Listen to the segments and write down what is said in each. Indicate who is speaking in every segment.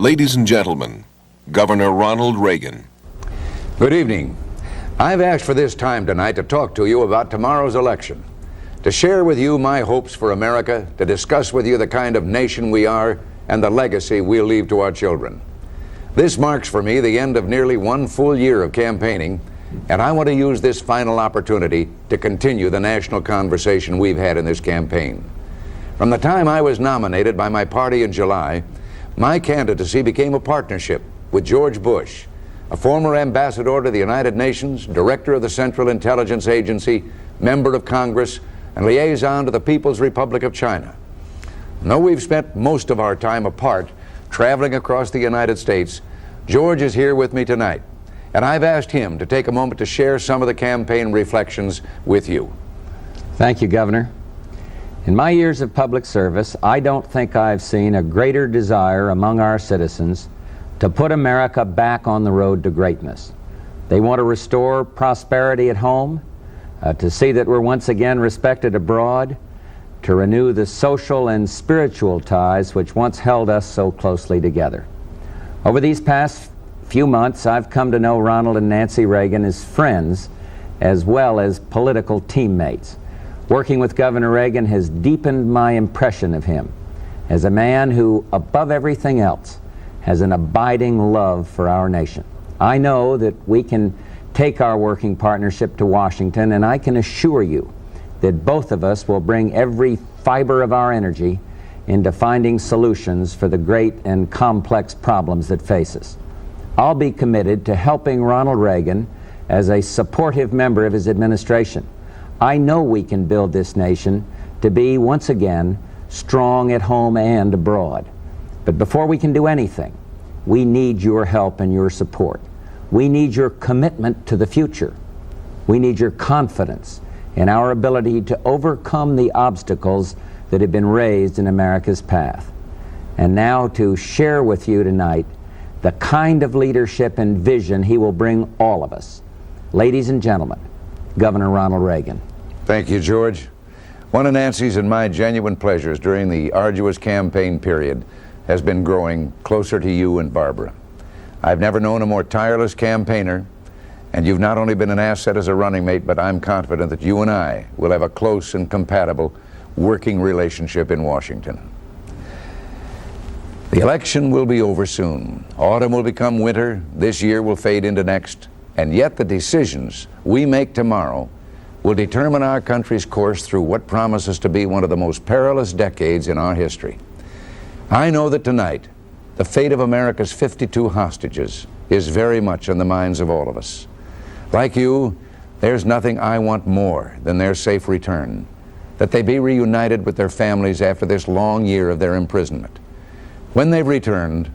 Speaker 1: Ladies and gentlemen, Governor Ronald Reagan.
Speaker 2: Good evening. I've asked for this time tonight to talk to you about tomorrow's election, to share with you my hopes for America, to discuss with you the kind of nation we are and the legacy we'll leave to our children. This marks for me the end of nearly one full year of campaigning, and I want to use this final opportunity to continue the national conversation we've had in this campaign. From the time I was nominated by my party in July, my candidacy became a partnership with George Bush, a former ambassador to the United Nations, director of the Central Intelligence Agency, member of Congress, and liaison to the People's Republic of China. Though we've spent most of our time apart, traveling across the United States, George is here with me tonight, and I've asked him to take a moment to share some of the campaign reflections with you.
Speaker 3: Thank you, Governor. In my years of public service, I don't think I've seen a greater desire among our citizens to put America back on the road to greatness. They want to restore prosperity at home, to see that we're once again respected abroad, to renew the social and spiritual ties which once held us so closely together. Over these past few months, I've come to know Ronald and Nancy Reagan as friends as well as political teammates. Working with Governor Reagan has deepened my impression of him as a man who, above everything else, has an abiding love for our nation. I know that we can take our working partnership to Washington, and I can assure you that both of us will bring every fiber of our energy into finding solutions for the great and complex problems that face us. I'll be committed to helping Ronald Reagan as a supportive member of his administration. I know we can build this nation to be, once again, strong at home and abroad. But before we can do anything, we need your help and your support. We need your commitment to the future. We need your confidence in our ability to overcome the obstacles that have been raised in America's path. And now to share with you tonight the kind of leadership and vision he will bring all of us. Ladies and gentlemen, Governor Ronald Reagan.
Speaker 2: Thank you, George. One of Nancy's and my genuine pleasures during the arduous campaign period has been growing closer to you and Barbara. I've never known a more tireless campaigner, and you've not only been an asset as a running mate, but I'm confident that you and I will have a close and compatible working relationship in Washington. The election will be over soon. Autumn will become winter. This year will fade into next. And yet the decisions we make tomorrow will determine our country's course through what promises to be one of the most perilous decades in our history. I know that tonight, the fate of America's 52 hostages is very much on the minds of all of us. Like you, there's nothing I want more than their safe return, that they be reunited with their families after this long year of their imprisonment. When they've returned,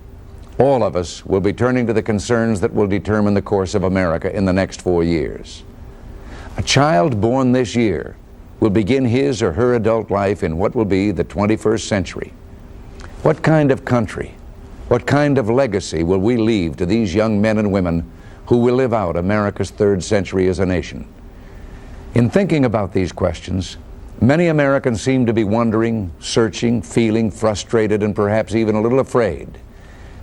Speaker 2: all of us will be turning to the concerns that will determine the course of America in the next 4 years. A child born this year will begin his or her adult life in what will be the 21st century. What kind of country, what kind of legacy will we leave to these young men and women who will live out America's third century as a nation? In thinking about these questions, many Americans seem to be wondering, searching, feeling frustrated, and perhaps even a little afraid.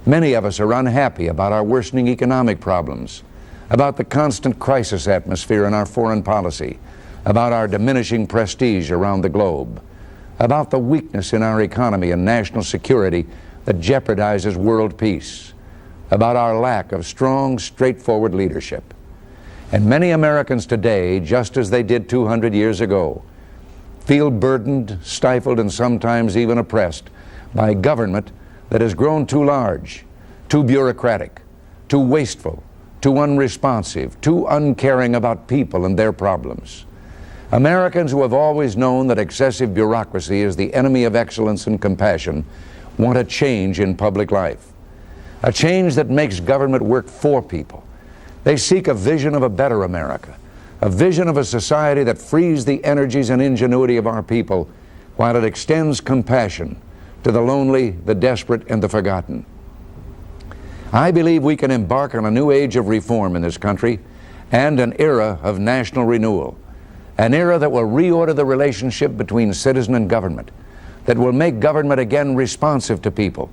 Speaker 2: Many of us are unhappy about our worsening economic problems, about the constant crisis atmosphere in our foreign policy, about our diminishing prestige around the globe, about the weakness in our economy and national security that jeopardizes world peace, about our lack of strong, straightforward leadership. And many Americans today, just as they did 200 years ago, feel burdened, stifled, and sometimes even oppressed by government that has grown too large, too bureaucratic, too wasteful, too unresponsive, too uncaring about people and their problems. Americans who have always known that excessive bureaucracy is the enemy of excellence and compassion want a change in public life, a change that makes government work for people. They seek a vision of a better America, a vision of a society that frees the energies and ingenuity of our people while it extends compassion to the lonely, the desperate, and the forgotten. I believe we can embark on a new age of reform in this country and an era of national renewal, an era that will reorder the relationship between citizen and government, that will make government again responsive to people,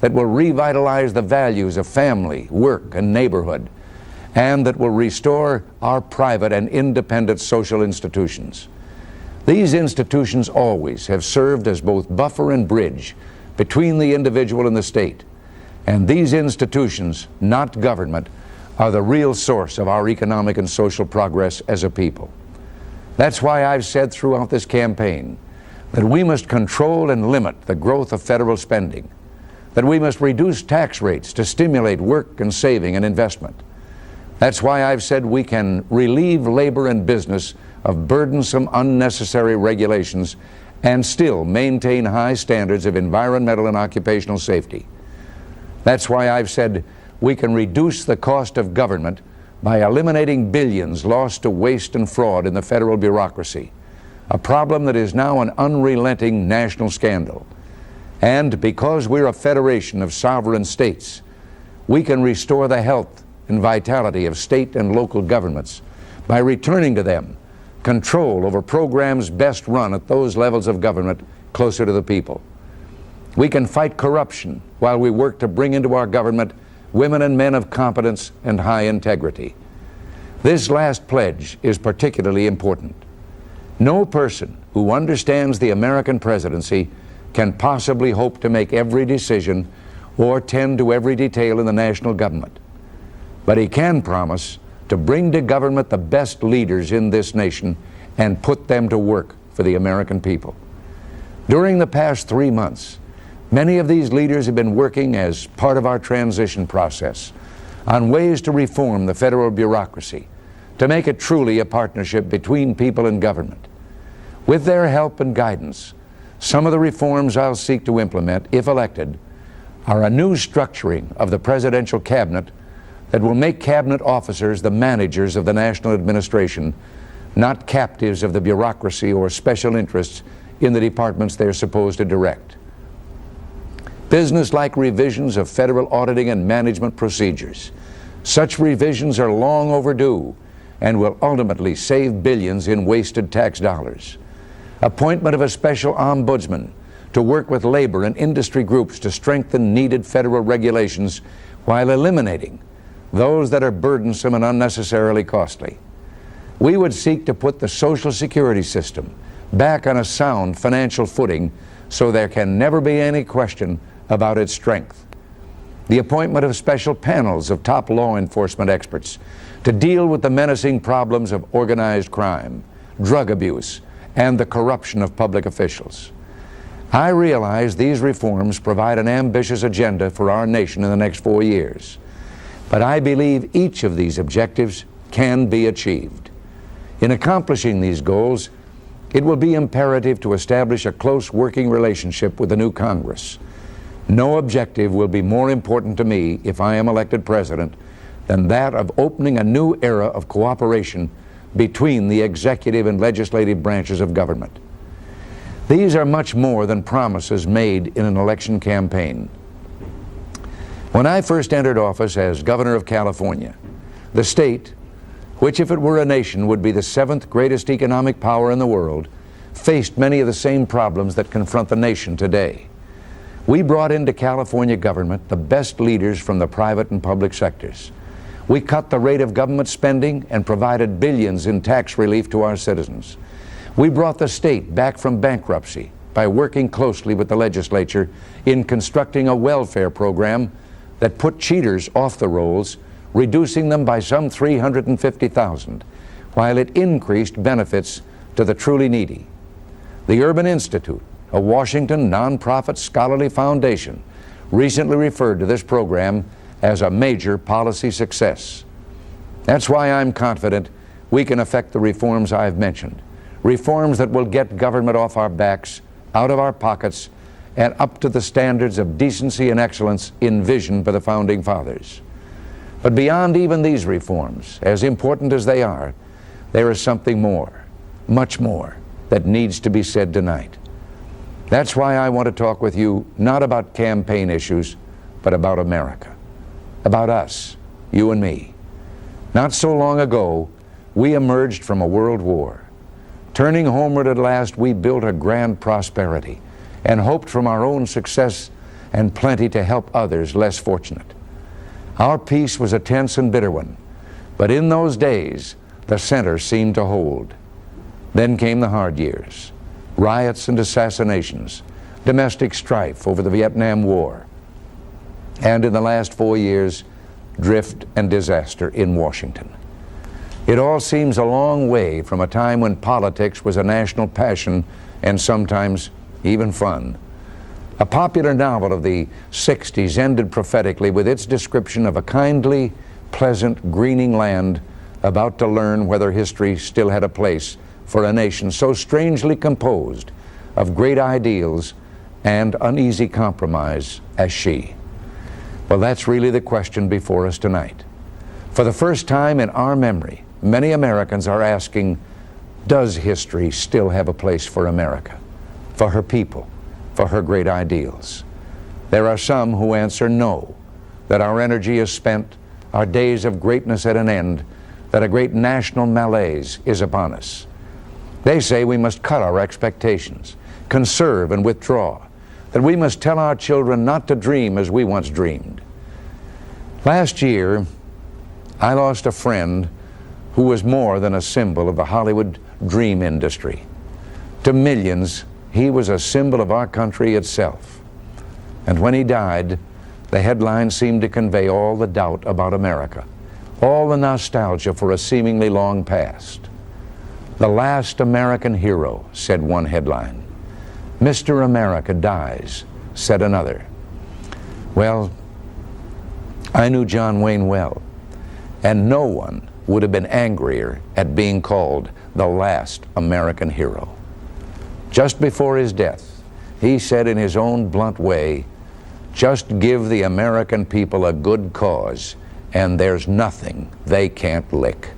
Speaker 2: that will revitalize the values of family, work, and neighborhood, and that will restore our private and independent social institutions. These institutions always have served as both buffer and bridge between the individual and the state. And these institutions, not government, are the real source of our economic and social progress as a people. That's why I've said throughout this campaign that we must control and limit the growth of federal spending, that we must reduce tax rates to stimulate work and saving and investment. That's why I've said we can relieve labor and business of burdensome, unnecessary regulations and still maintain high standards of environmental and occupational safety. That's why I've said we can reduce the cost of government by eliminating billions lost to waste and fraud in the federal bureaucracy, a problem that is now an unrelenting national scandal. And because we're a federation of sovereign states, we can restore the health and vitality of state and local governments by returning to them control over programs best run at those levels of government closer to the people. We can fight corruption while we work to bring into our government women and men of competence and high integrity. This last pledge is particularly important. No person who understands the American presidency can possibly hope to make every decision or tend to every detail in the national government. But he can promise to bring to government the best leaders in this nation and put them to work for the American people. During the past 3 months, many of these leaders have been working as part of our transition process on ways to reform the federal bureaucracy, to make it truly a partnership between people and government. With their help and guidance, some of the reforms I'll seek to implement, if elected, are a new structuring of the presidential cabinet that will make cabinet officers the managers of the national administration, not captives of the bureaucracy or special interests in the departments they're supposed to direct. Business-like revisions of federal auditing and management procedures. Such revisions are long overdue and will ultimately save billions in wasted tax dollars. Appointment of a special ombudsman to work with labor and industry groups to strengthen needed federal regulations while eliminating those that are burdensome and unnecessarily costly. We would seek to put the Social Security system back on a sound financial footing so there can never be any question about its strength. The appointment of special panels of top law enforcement experts to deal with the menacing problems of organized crime, drug abuse, and the corruption of public officials. I realize these reforms provide an ambitious agenda for our nation in the next 4 years, but I believe each of these objectives can be achieved. In accomplishing these goals, it will be imperative to establish a close working relationship with the new Congress. No objective will be more important to me if I am elected president than that of opening a new era of cooperation between the executive and legislative branches of government. These are much more than promises made in an election campaign. When I first entered office as governor of California, the state, which if it were a nation would be the 7th greatest economic power in the world, faced many of the same problems that confront the nation today. We brought into California government the best leaders from the private and public sectors. We cut the rate of government spending and provided billions in tax relief to our citizens. We brought the state back from bankruptcy by working closely with the legislature in constructing a welfare program that put cheaters off the rolls, reducing them by some 350,000, while it increased benefits to the truly needy. The Urban Institute, a Washington nonprofit scholarly foundation, recently referred to this program as a major policy success. That's why I'm confident we can effect the reforms I've mentioned, reforms that will get government off our backs, out of our pockets, and up to the standards of decency and excellence envisioned by the Founding Fathers. But beyond even these reforms, as important as they are, there is something more, much more, that needs to be said tonight. That's why I want to talk with you not about campaign issues, but about America, about us, you and me. Not so long ago, we emerged from a world war. Turning homeward at last, we built a grand prosperity and hoped from our own success and plenty to help others less fortunate. Our peace was a tense and bitter one, but in those days, the center seemed to hold. Then came the hard years, riots and assassinations, domestic strife over the Vietnam War, and in the last 4 years, drift and disaster in Washington. It all seems a long way from a time when politics was a national passion and sometimes even fun. A popular novel of the 60s ended prophetically with its description of a kindly, pleasant, greening land about to learn whether history still had a place for a nation so strangely composed of great ideals and uneasy compromise as she. Well, that's really the question before us tonight. For the first time in our memory, many Americans are asking, does history still have a place for America, for her people, for her great ideals? There are some who answer no, that our energy is spent, our days of greatness at an end, that a great national malaise is upon us. They say we must cut our expectations, conserve and withdraw, that we must tell our children not to dream as we once dreamed. Last year, I lost a friend who was more than a symbol of the Hollywood dream industry. To millions, he was a symbol of our country itself. And when he died, the headlines seemed to convey all the doubt about America, all the nostalgia for a seemingly long past. The last American hero, said one headline. Mr. America dies, said another. Well, I knew John Wayne well, and no one would have been angrier at being called the last American hero. Just before his death, he said in his own blunt way, just give the American people a good cause, and there's nothing they can't lick.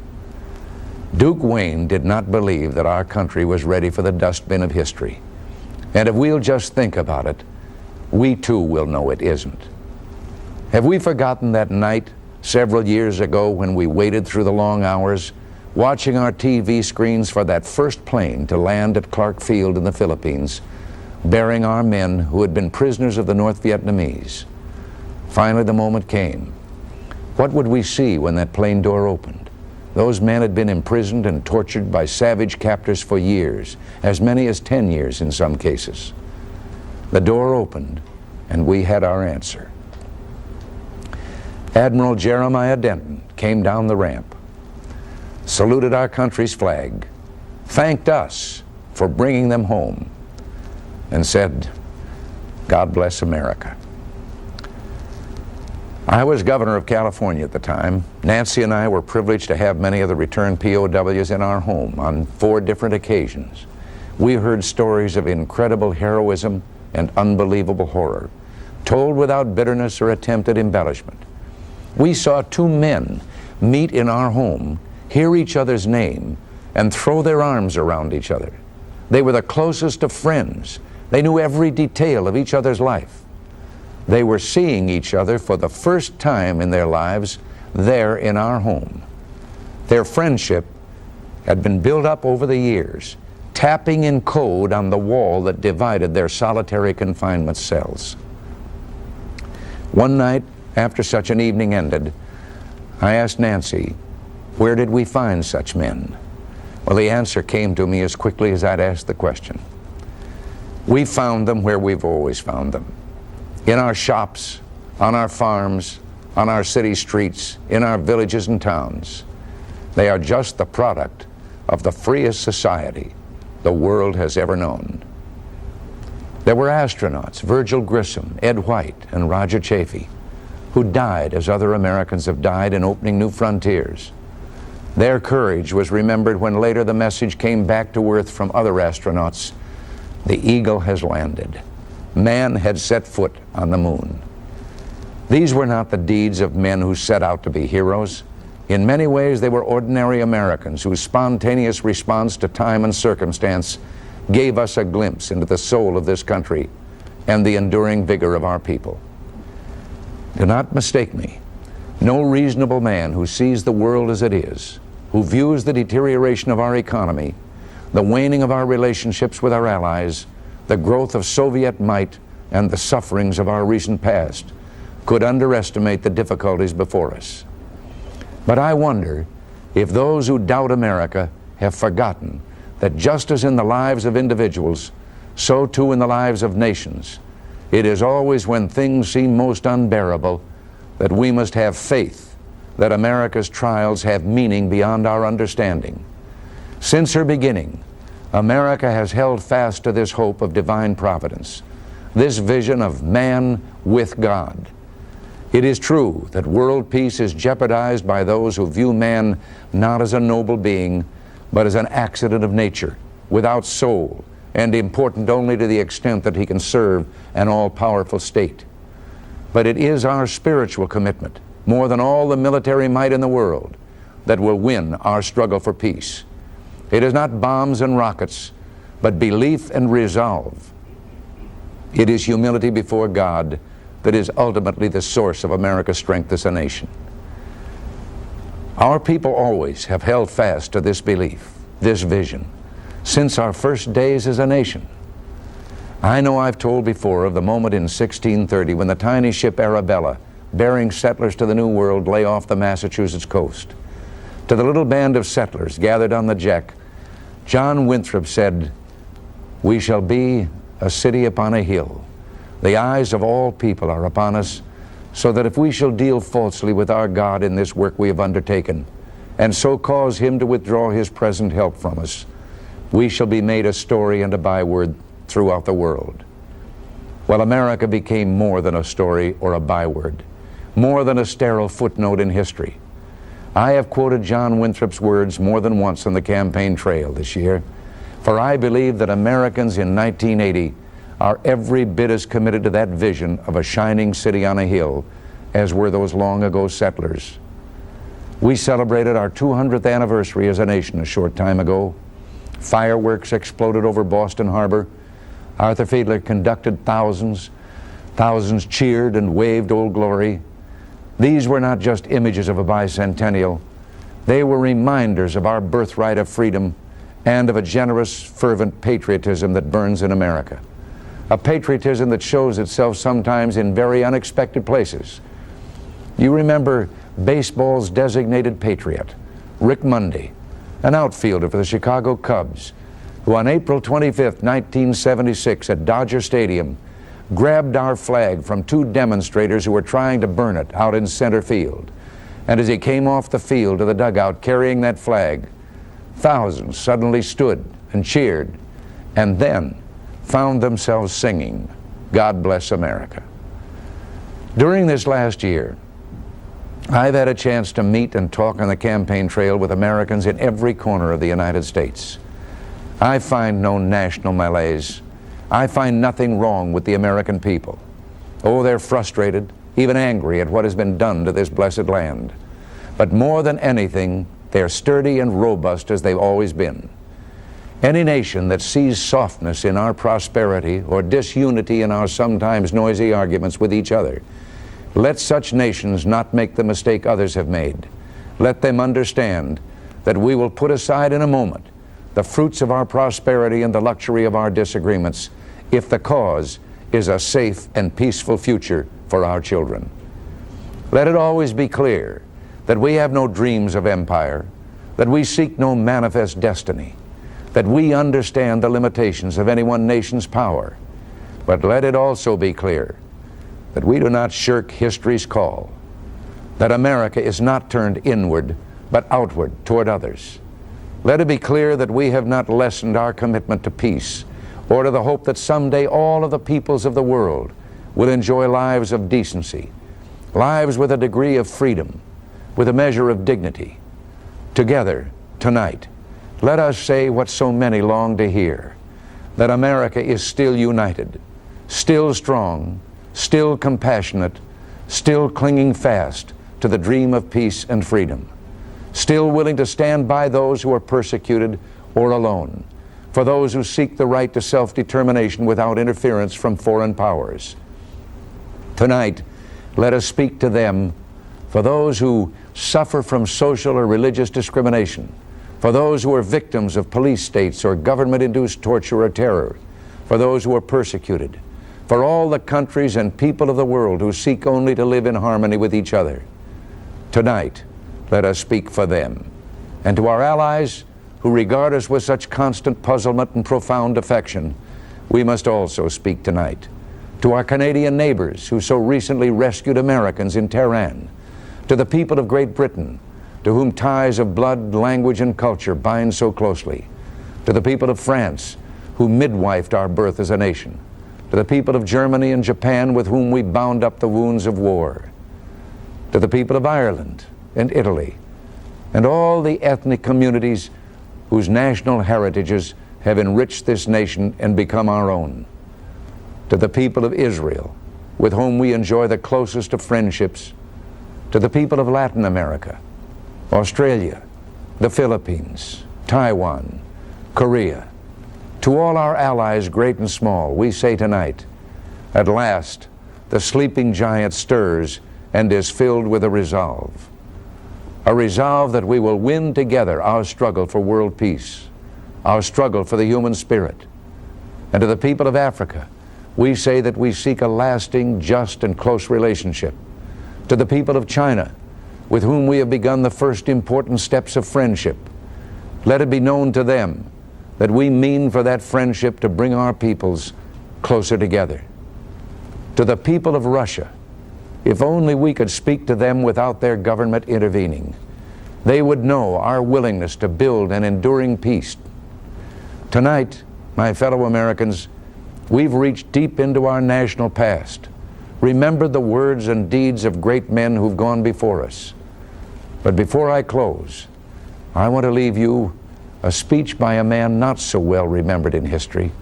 Speaker 2: Duke Wayne did not believe that our country was ready for the dustbin of history. And if we'll just think about it, we too will know it isn't. Have we forgotten that night several years ago when we waited through the long hours, watching our TV screens for that first plane to land at Clark Field in the Philippines, bearing our men who had been prisoners of the North Vietnamese? Finally, the moment came. What would we see when that plane door opened? Those men had been imprisoned and tortured by savage captors for years, as many as 10 years in some cases. The door opened, and we had our answer. Admiral Jeremiah Denton came down the ramp, saluted our country's flag, thanked us for bringing them home, and said, God bless America. I was governor of California at the time. Nancy and I were privileged to have many of the returned POWs in our home on 4 different occasions. We heard stories of incredible heroism and unbelievable horror, told without bitterness or attempt at embellishment. We saw 2 men meet in our home, hear each other's name, and throw their arms around each other. They were the closest of friends. They knew every detail of each other's life. They were seeing each other for the first time in their lives there in our home. Their friendship had been built up over the years, tapping in code on the wall that divided their solitary confinement cells. One night, after such an evening ended, I asked Nancy, where did we find such men? Well, the answer came to me as quickly as I'd asked the question. We found them where we've always found them. In our shops, on our farms, on our city streets, in our villages and towns. They are just the product of the freest society the world has ever known. There were astronauts, Virgil Grissom, Ed White, and Roger Chaffee, who died as other Americans have died in opening new frontiers. Their courage was remembered when later the message came back to Earth from other astronauts, the Eagle has landed. Man had set foot on the moon. These were not the deeds of men who set out to be heroes. In many ways, they were ordinary Americans whose spontaneous response to time and circumstance gave us a glimpse into the soul of this country and the enduring vigor of our people. Do not mistake me. No reasonable man who sees the world as it is, who views the deterioration of our economy, the waning of our relationships with our allies, the growth of Soviet might, and the sufferings of our recent past could underestimate the difficulties before us. But I wonder if those who doubt America have forgotten that just as in the lives of individuals, so too in the lives of nations, it is always when things seem most unbearable that we must have faith that America's trials have meaning beyond our understanding. Since her beginning, America has held fast to this hope of divine providence, this vision of man with God. It is true that world peace is jeopardized by those who view man not as a noble being, but as an accident of nature, without soul, and important only to the extent that he can serve an all-powerful state. But it is our spiritual commitment, more than all the military might in the world, that will win our struggle for peace. It is not bombs and rockets, but belief and resolve. It is humility before God that is ultimately the source of America's strength as a nation. Our people always have held fast to this belief, this vision, since our first days as a nation. I know I've told before of the moment in 1630 when the tiny ship Arabella, bearing settlers to the New World, lay off the Massachusetts coast. To the little band of settlers gathered on the Jack, John Winthrop said, "We shall be a city upon a hill. The eyes of all people are upon us, so that if we shall deal falsely with our God in this work we have undertaken, and so cause him to withdraw his present help from us, we shall be made a story and a byword throughout the world." Well, America became more than a story or a byword, more than a sterile footnote in history. I have quoted John Winthrop's words more than once on the campaign trail this year, for I believe that Americans in 1980 are every bit as committed to that vision of a shining city on a hill as were those long ago settlers. We celebrated our 200th anniversary as a nation a short time ago. Fireworks exploded over Boston Harbor. Arthur Fiedler conducted thousands. Thousands cheered and waved Old Glory. These were not just images of a bicentennial. They were reminders of our birthright of freedom and of a generous, fervent patriotism that burns in America. A patriotism that shows itself sometimes in very unexpected places. You remember baseball's designated patriot, Rick Mundy, an outfielder for the Chicago Cubs, who on April 25, 1976 at Dodger Stadium grabbed our flag from two demonstrators who were trying to burn it out in center field. And as he came off the field to the dugout carrying that flag, thousands suddenly stood and cheered, and then found themselves singing, "God Bless America." During this last year, I've had a chance to meet and talk on the campaign trail with Americans in every corner of the United States. I find no national malaise. I find nothing wrong with the American people. Oh, they're frustrated, even angry at what has been done to this blessed land. But more than anything, they're sturdy and robust as they've always been. Any nation that sees softness in our prosperity or disunity in our sometimes noisy arguments with each other, let such nations not make the mistake others have made. Let them understand that we will put aside in a moment the fruits of our prosperity and the luxury of our disagreements if the cause is a safe and peaceful future for our children. Let it always be clear that we have no dreams of empire, that we seek no manifest destiny, that we understand the limitations of any one nation's power. But let it also be clear that we do not shirk history's call, that America is not turned inward, but outward toward others. Let it be clear that we have not lessened our commitment to peace, or to the hope that someday all of the peoples of the world will enjoy lives of decency, lives with a degree of freedom, with a measure of dignity. Together, tonight, let us say what so many long to hear, that America is still united, still strong, still compassionate, still clinging fast to the dream of peace and freedom, still willing to stand by those who are persecuted or alone, for those who seek the right to self-determination without interference from foreign powers. Tonight, let us speak to them, for those who suffer from social or religious discrimination, for those who are victims of police states or government-induced torture or terror, for those who are persecuted, for all the countries and people of the world who seek only to live in harmony with each other. Tonight, let us speak for them. And to our allies who regard us with such constant puzzlement and profound affection, we must also speak tonight. To our Canadian neighbors who so recently rescued Americans in Tehran, to the people of Great Britain, to whom ties of blood, language, and culture bind so closely, to the people of France, who midwifed our birth as a nation, to the people of Germany and Japan with whom we bound up the wounds of war, to the people of Ireland and Italy, and all the ethnic communities whose national heritages have enriched this nation and become our own, to the people of Israel, with whom we enjoy the closest of friendships, to the people of Latin America, Australia, the Philippines, Taiwan, Korea, to all our allies, great and small, we say tonight, at last, the sleeping giant stirs and is filled with a resolve that we will win together our struggle for world peace, our struggle for the human spirit. And to the people of Africa, we say that we seek a lasting, just, and close relationship. To the people of China, with whom we have begun the first important steps of friendship, let it be known to them that we mean for that friendship to bring our peoples closer together. To the people of Russia, if only we could speak to them without their government intervening, they would know our willingness to build an enduring peace. Tonight, my fellow Americans, we've reached deep into our national past, remembered the words and deeds of great men who've gone before us. But before I close, I want to leave you a speech by a man not so well remembered in history,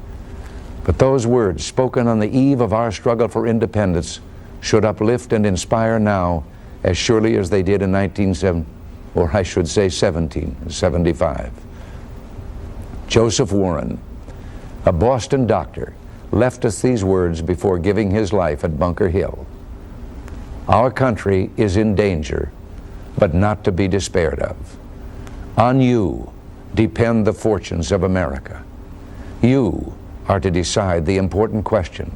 Speaker 2: but those words spoken on the eve of our struggle for independence should uplift and inspire now as surely as they did in 1775. Joseph Warren, a Boston doctor, left us these words before giving his life at Bunker Hill. Our country is in danger, but not to be despaired of. On you depend the fortunes of America. You are to decide the important question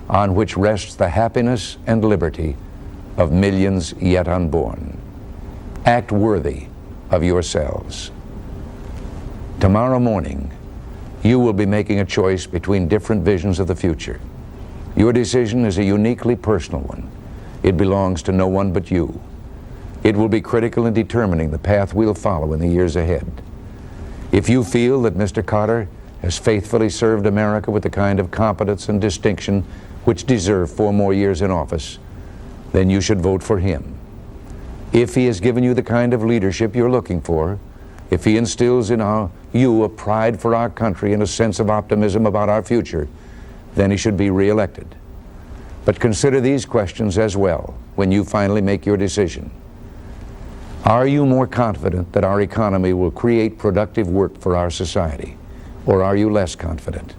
Speaker 2: on which rests the happiness and liberty of millions yet unborn. Act worthy of yourselves. Tomorrow morning, you will be making a choice between different visions of the future. Your decision is a uniquely personal one. It belongs to no one but you. It will be critical in determining the path we'll follow in the years ahead. If you feel that Mr. Carter has faithfully served America with the kind of competence and distinction which deserve 4 more years in office, then you should vote for him. If he has given you the kind of leadership you're looking for, if he instills in you a pride for our country and a sense of optimism about our future, then he should be reelected. But consider these questions as well when you finally make your decision. Are you more confident that our economy will create productive work for our society, or are you less confident?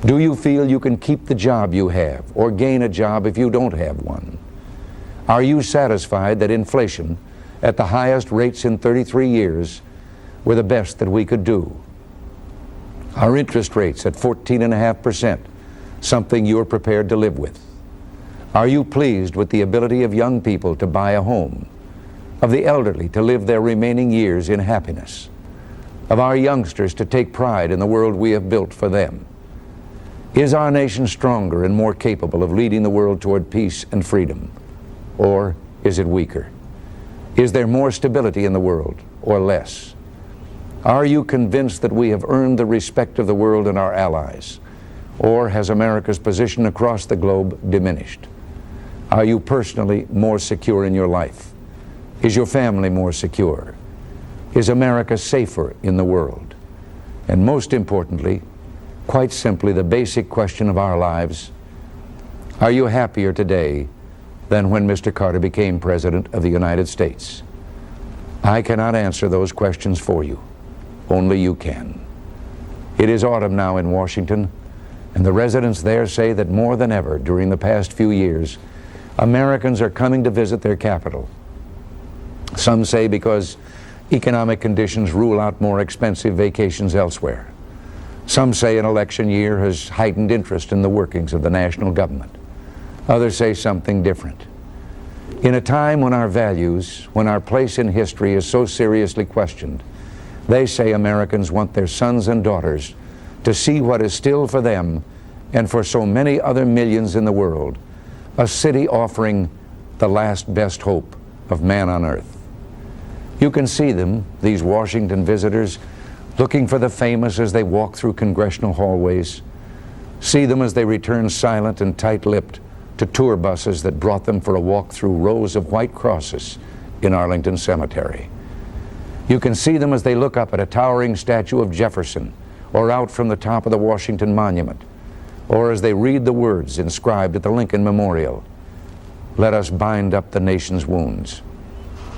Speaker 2: Do you feel you can keep the job you have or gain a job if you don't have one? Are you satisfied that inflation at the highest rates in 33 years were the best that we could do? Are interest rates at 14.5% something you're prepared to live with? Are you pleased with the ability of young people to buy a home, of the elderly to live their remaining years in happiness, of our youngsters to take pride in the world we have built for them? Is our nation stronger and more capable of leading the world toward peace and freedom, or is it weaker? Is there more stability in the world, or less? Are you convinced that we have earned the respect of the world and our allies, or has America's position across the globe diminished? Are you personally more secure in your life? Is your family more secure? Is America safer in the world? And most importantly, quite simply, the basic question of our lives, are you happier today than when Mr. Carter became President of the United States? I cannot answer those questions for you. Only you can. It is autumn now in Washington, and the residents there say that more than ever during the past few years, Americans are coming to visit their capital. Some say because economic conditions rule out more expensive vacations elsewhere. Some say an election year has heightened interest in the workings of the national government. Others say something different. In a time when our values, when our place in history is so seriously questioned, they say Americans want their sons and daughters to see what is still for them and for so many other millions in the world, a city offering the last best hope of man on earth. You can see them, these Washington visitors, looking for the famous as they walk through congressional hallways. See them as they return silent and tight-lipped to tour buses that brought them for a walk through rows of white crosses in Arlington Cemetery. You can see them as they look up at a towering statue of Jefferson, or out from the top of the Washington Monument, or as they read the words inscribed at the Lincoln Memorial, "Let us bind up the nation's wounds."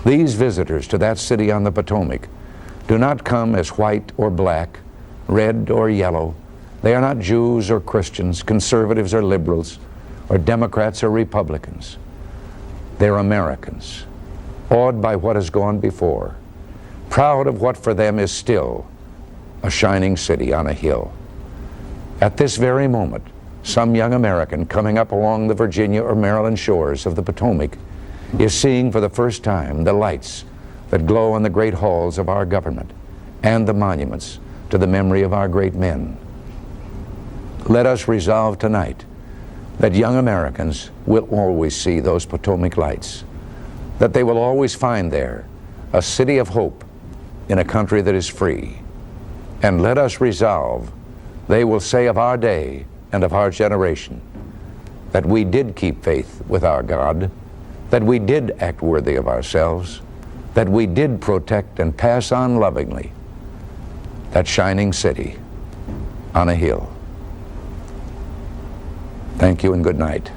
Speaker 2: These visitors to that city on the Potomac do not come as white or black, red or yellow. They are not Jews or Christians, conservatives or liberals, or Democrats or Republicans. They're Americans, awed by what has gone before, proud of what for them is still a shining city on a hill. At this very moment, some young American coming up along the Virginia or Maryland shores of the Potomac is seeing for the first time the lights that glow on the great halls of our government and the monuments to the memory of our great men. Let us resolve tonight that young Americans will always see those Potomac lights, that they will always find there a city of hope in a country that is free. And let us resolve they will say of our day and of our generation that we did keep faith with our God, that we did act worthy of ourselves, that we did protect and pass on lovingly that shining city on a hill. Thank you and good night.